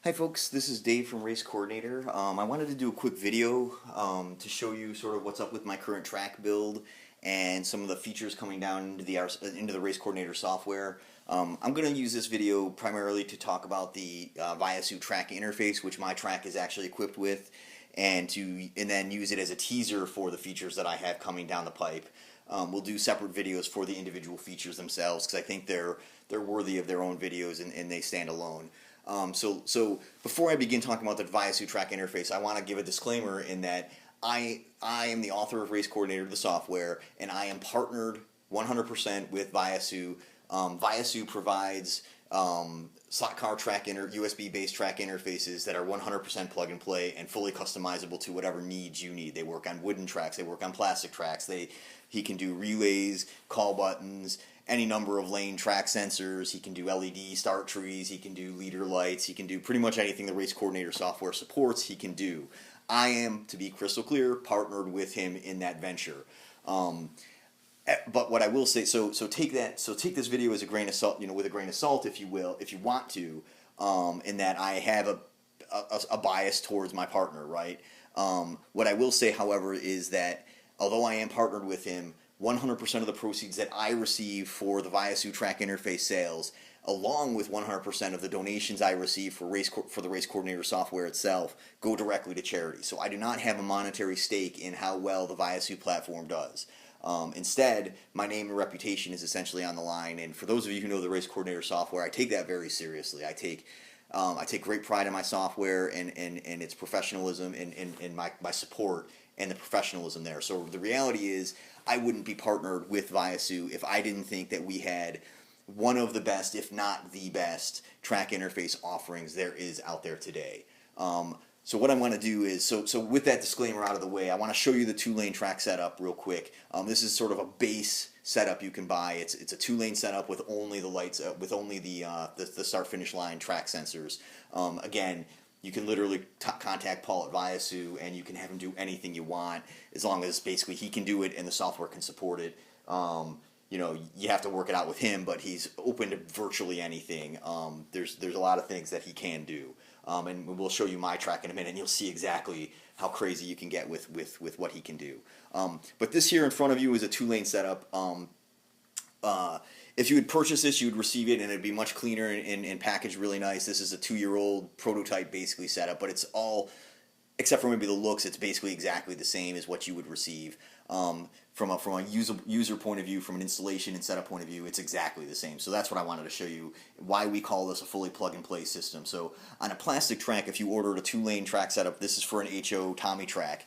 Hi folks, this is Dave from Race Coordinator. I wanted to do a quick video to show you sort of what's up with my current track build and some of the features coming down into the Race Coordinator software. I'm going to use this video primarily to talk about the Viasue track interface, which my track is actually equipped with, and then use it as a teaser for the features that I have coming down the pipe. We'll do separate videos for the individual features themselves because I think they're worthy of their own videos and they stand alone. So before I begin talking about the Viasue track interface, I want to give a disclaimer in that I am the author of Race Coordinator, the software, and I am partnered 100% with Viasue. Viasue provides slot car track USB-based track interfaces that are 100% plug and play and fully customizable to whatever needs you need. They work on wooden tracks, they work on plastic tracks, he can do relays, call buttons, any number of lane track sensors. He can do LED start trees, he can do leader lights, he can do pretty much anything the Race Coordinator software supports, he can do. I am, to be crystal clear, partnered with him in that venture. But what I will say, so take this video as a grain of salt, with a grain of salt, if you will, if you want to, in that I have a bias towards my partner, right? What I will say, however, is that although I am partnered with him, 100% of the proceeds that I receive for the Viasue track interface sales, along with 100% of the donations I receive for the Race Coordinator software itself, go directly to charity. So I do not have a monetary stake in how well the Viasue platform does. Instead, my name and reputation is essentially on the line, and for those of you who know the Race Coordinator software, I take that very seriously. I take great pride in my software and its professionalism and my support and the professionalism there. So the reality is, I wouldn't be partnered with Viasue if I didn't think that we had one of the best, if not the best, track interface offerings there is out there today. So what I want to do is, so with that disclaimer out of the way, I want to show you the two-lane track setup real quick. This is sort of a base setup you can buy. It's a two-lane setup with only the lights, with only the start-finish line track sensors. Again, you can literally contact Paul at Viasue and you can have him do anything you want as long as basically he can do it and the software can support it. You have to work it out with him, but he's open to virtually anything. There's a lot of things that he can do. And we'll show you my track in a minute and you'll see exactly how crazy you can get with what he can do. But this here in front of you is a two-lane setup. If you would purchase this, you would receive it and it'd be much cleaner and packaged really nice. This is a 2-year-old prototype basically setup, but it's all, except for maybe the looks, it's basically exactly the same as what you would receive. From a user point of view, from an installation and setup point of view, it's exactly the same. So that's what I wanted to show you, why we call this a fully plug-and-play system. So on a plastic track, if you ordered a 2-lane track setup, this is for an HO Tommy track.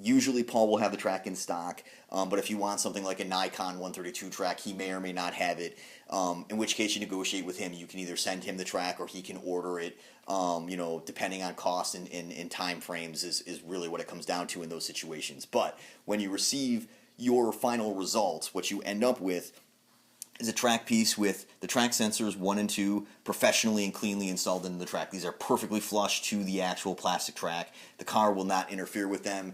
Usually Paul will have the track in stock, but if you want something like a Nikon 132 track, he may or may not have it, in which case you negotiate with him. You can either send him the track or he can order it, depending on cost and time frames is really what it comes down to in those situations. But when you receive your final results, what you end up with is a track piece with the track sensors 1 and 2 professionally and cleanly installed into the track. These are perfectly flush to the actual plastic track. The car will not interfere with them.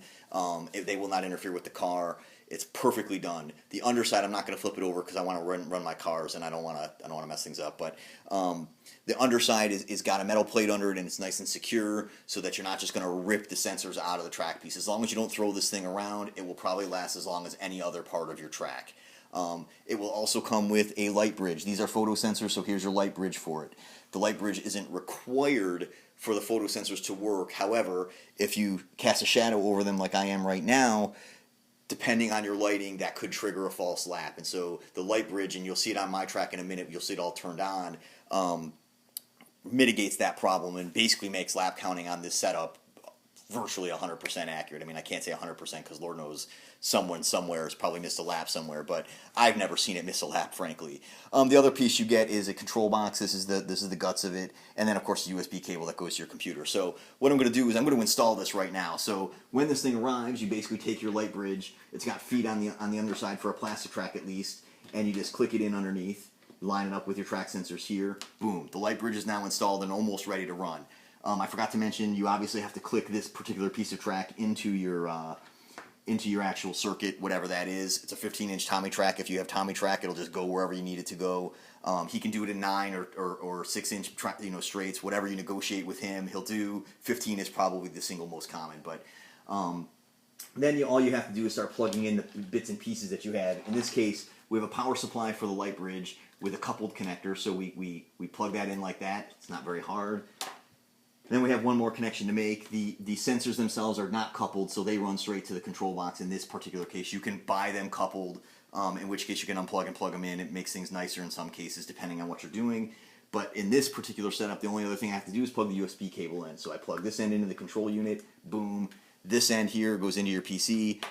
If they will not interfere with the car. It's perfectly done. The underside, I'm not going to flip it over because I want to run my cars and I don't want to mess things up. But the underside is got a metal plate under it and it's nice and secure, so that you're not just going to rip the sensors out of the track piece. As long as you don't throw this thing around, it will probably last as long as any other part of your track. It will also come with a light bridge. These are photo sensors, so here's your light bridge for it. The light bridge isn't required for the photo sensors to work. However, if you cast a shadow over them like I am right now, depending on your lighting, that could trigger a false lap. And so the light bridge, and you'll see it on my track in a minute, you'll see it all turned on, mitigates that problem and basically makes lap counting on this setup virtually 100% accurate. I mean, I can't say 100% because Lord knows someone somewhere has probably missed a lap somewhere, but I've never seen it miss a lap, frankly. The other piece you get is a control box. This is the guts of it, and then of course the USB cable that goes to your computer. So what I'm going to do is I'm going to install this right now. So when this thing arrives, you basically take your light bridge. It's got feet on the underside for a plastic track at least, and you just click it in underneath, line it up with your track sensors here. Boom! The light bridge is now installed and almost ready to run. I forgot to mention, you obviously have to click this particular piece of track into your into your actual circuit, whatever that is. It's a 15-inch Tommy track. If you have Tommy track, it'll just go wherever you need it to go. He can do it in 9 or 6-inch straights, whatever you negotiate with him. He'll do. 15 is probably the single most common, but then all you have to do is start plugging in the bits and pieces that you have. In this case, we have a power supply for the light bridge with a coupled connector, so we plug that in like that. It's not very hard. Then we have one more connection to make. The sensors themselves are not coupled, so they run straight to the control box. In this particular case, you can buy them coupled, in which case you can unplug and plug them in. It makes things nicer in some cases, depending on what you're doing. But in this particular setup, the only other thing I have to do is plug the USB cable in. So I plug this end into the control unit, boom. This end here goes into your PC.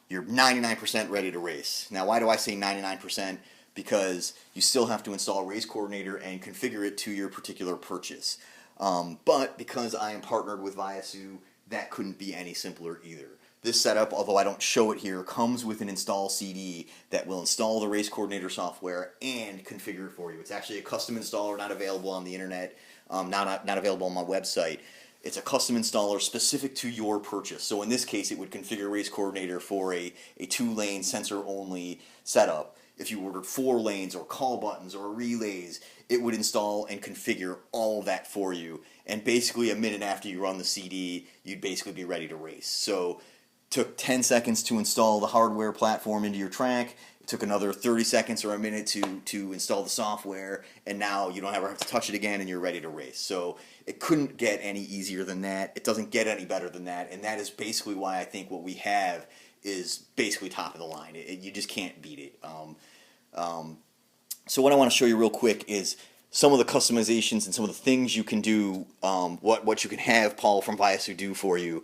You're 99% ready to race. Now, why do I say 99%? Because you still have to install a race coordinator and configure it to your particular purchase. But because I am partnered with Viasue, that couldn't be any simpler either. This setup, although I don't show it here, comes with an install CD that will install the race coordinator software and configure it for you. It's actually a custom installer, not available on the internet, not available on my website. It's a custom installer specific to your purchase. So in this case, it would configure race coordinator for a 2-lane sensor-only setup. If you ordered 4 lanes or call buttons or relays, it would install and configure all of that for you. And basically a minute after you run the CD, you'd basically be ready to race. So it took 10 seconds to install the hardware platform into your track. It took another 30 seconds or a minute to install the software. And now you don't ever have to touch it again and you're ready to race. So it couldn't get any easier than that. It doesn't get any better than that. And that is basically why I think what we have is basically top of the line. You just can't beat it. So what I want to show you real quick is some of the customizations and some of the things you can do, what you can have Paul from Viasue do for you.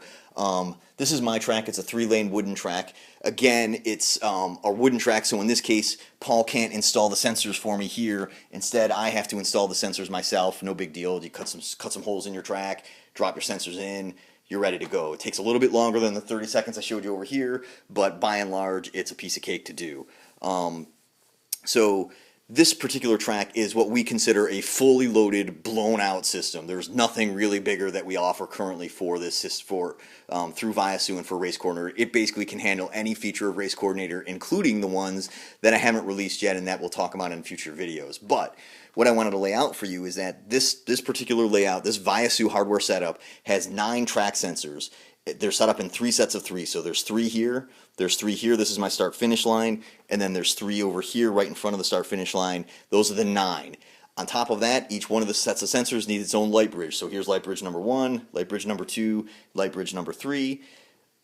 This is my track. It's a 3-lane wooden track. Again, it's a wooden track, so in this case, Paul can't install the sensors for me here. Instead, I have to install the sensors myself. No big deal. You cut some holes in your track, drop your sensors in, you're ready to go. It takes a little bit longer than the 30 seconds I showed you over here, but by and large, it's a piece of cake to do. So this particular track is what we consider a fully loaded, blown out system. There's nothing really bigger that we offer currently for this through Viasue and for Race Coordinator. It basically can handle any feature of Race Coordinator, including the ones that I haven't released yet and that we'll talk about in future videos. But what I wanted to lay out for you is that this particular layout, this Viasue hardware setup, has 9 track sensors. They're set up in 3 sets of 3. So there's 3 here, there's 3 here, this is my start-finish line, and then there's 3 over here right in front of the start-finish line. Those are the 9. On top of that, each one of the sets of sensors needs its own light bridge. So here's light bridge number 1, light bridge number 2, light bridge number 3.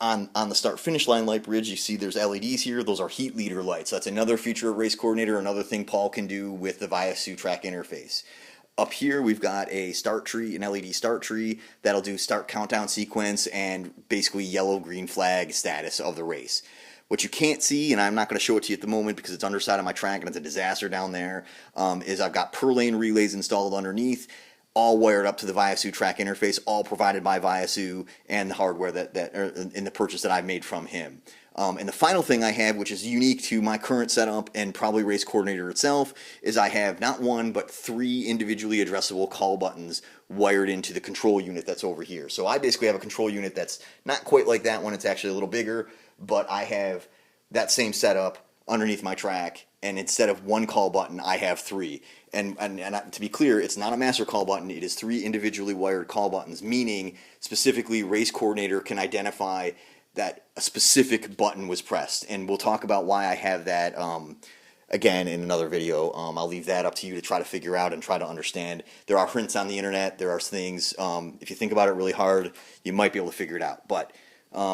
On the start-finish line light bridge, you see there's LEDs here. Those are heat leader lights. That's another feature of Race Coordinator, another thing Paul can do with the Viasue track interface. Up here, we've got a start tree, an LED start tree, that'll do start countdown sequence and basically yellow-green flag status of the race. What you can't see, and I'm not going to show it to you at the moment because it's underside of my track and it's a disaster down there, is I've got per lane relays installed underneath, all wired up to the Viasue track interface, all provided by Viasue and the hardware in the purchase that I made from him. And the final thing I have, which is unique to my current setup and probably Race Coordinator itself, is I have not 1 but 3 individually addressable call buttons wired into the control unit that's over here. So I basically have a control unit that's not quite like that one. It's actually a little bigger, but I have that same setup underneath my track, and instead of 1 call button, I have 3. And to be clear, it's not a master call button. It is 3 individually wired call buttons, meaning specifically Race Coordinator can identify that a specific button was pressed. And we'll talk about why I have that again in another video. I'll leave that up to you to try to figure out and try to understand. There are hints on the internet. There are things, if you think about it really hard, you might be able to figure it out. But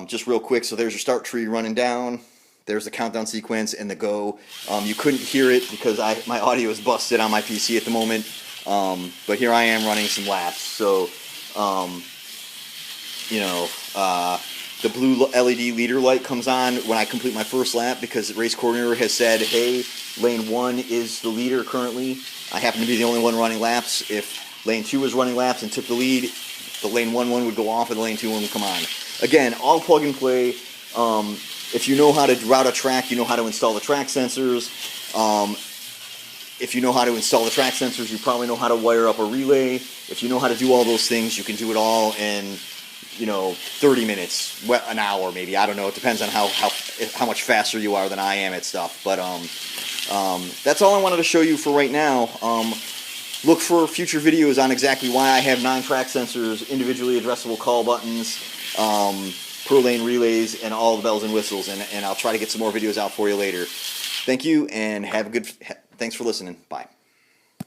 just real quick, so there's your start tree running down. There's the countdown sequence and the go. You couldn't hear it because my audio is busted on my PC at the moment. But here I am running some laps. So, the blue LED leader light comes on when I complete my first lap because the Race Coordinator has said, hey, lane 1 is the leader currently. I happen to be the only one running laps. If lane 2 was running laps and took the lead, the lane 1 would go off and the lane 2 would come on. Again, all plug and play. If you know how to route a track, you know how to install the track sensors. If you know how to install the track sensors, you probably know how to wire up a relay. If you know how to do all those things, you can do it all in 30 minutes, an hour maybe. I don't know. It depends on how much faster you are than I am at stuff. But that's all I wanted to show you for right now. Look for future videos on exactly why I have 9 track sensors, individually addressable call buttons, per lane relays, and all the bells and whistles. And I'll try to get some more videos out for you later. Thank you, and thanks for listening. Bye.